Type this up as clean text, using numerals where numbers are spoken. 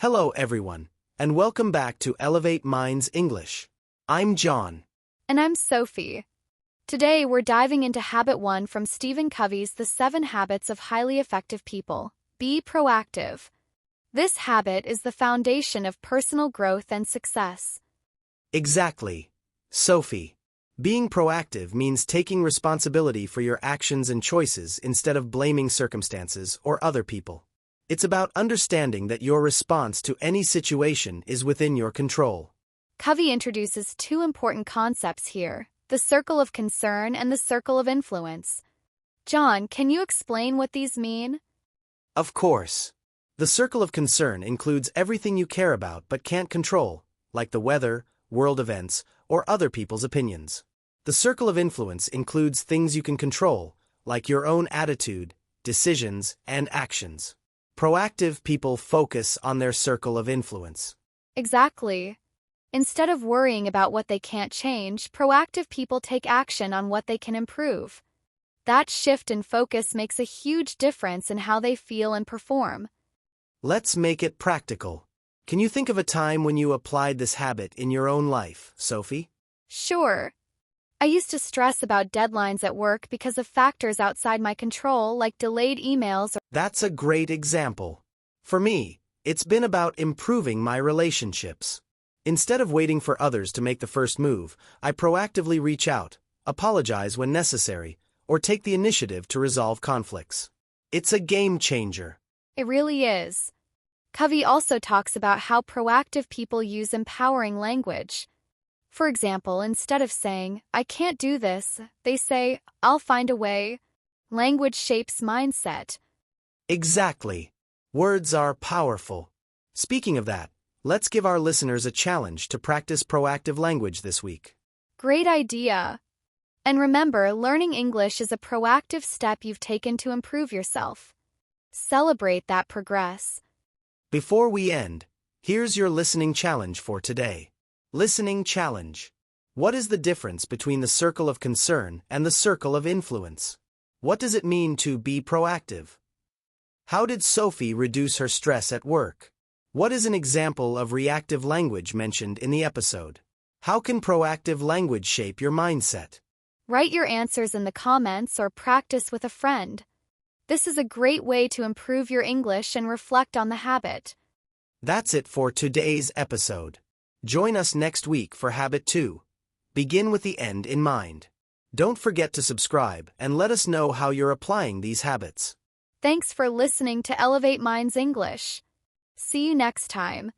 Hello everyone, and welcome back to Elevate Minds English. I'm John. And I'm Sophie. Today we're diving into Habit 1 from Stephen Covey's The 7 Habits of Highly Effective People. Be proactive. This habit is the foundation of personal growth and success. Exactly, Sophie. Being proactive means taking responsibility for your actions and choices instead of blaming circumstances or other people. It's about understanding that your response to any situation is within your control. Covey introduces two important concepts here, the circle of concern and the circle of influence. John, can you explain what these mean? Of course. The circle of concern includes everything you care about but can't control, like the weather, world events, or other people's opinions. The circle of influence includes things you can control, like your own attitude, decisions, and actions. Proactive people focus on their circle of influence. Exactly. Instead of worrying about what they can't change, proactive people take action on what they can improve. That shift in focus makes a huge difference in how they feel and perform. Let's make it practical. Can you think of a time when you applied this habit in your own life, Sophie? Sure. I used to stress about deadlines at work because of factors outside my control, like delayed emails. That's a great example. For me, it's been about improving my relationships. Instead of waiting for others to make the first move, I proactively reach out, apologize when necessary, or take the initiative to resolve conflicts. It's a game changer. It really is. Covey also talks about how proactive people use empowering language. For example, instead of saying, "I can't do this," they say, "I'll find a way." Language shapes mindset. Exactly. Words are powerful. Speaking of that, let's give our listeners a challenge to practice proactive language this week. Great idea. And remember, learning English is a proactive step you've taken to improve yourself. Celebrate that progress. Before we end, here's your listening challenge for today. Listening challenge. What is the difference between the circle of concern and the circle of influence? What does it mean to be proactive? How did Sophie reduce her stress at work? What is an example of reactive language mentioned in the episode? How can proactive language shape your mindset? Write your answers in the comments or practice with a friend. This is a great way to improve your English and reflect on the habit. That's it for today's episode. Join us next week for Habit 2. Begin with the end in mind. Don't forget to subscribe and let us know how you're applying these habits. Thanks for listening to Elevate Minds English. See you next time.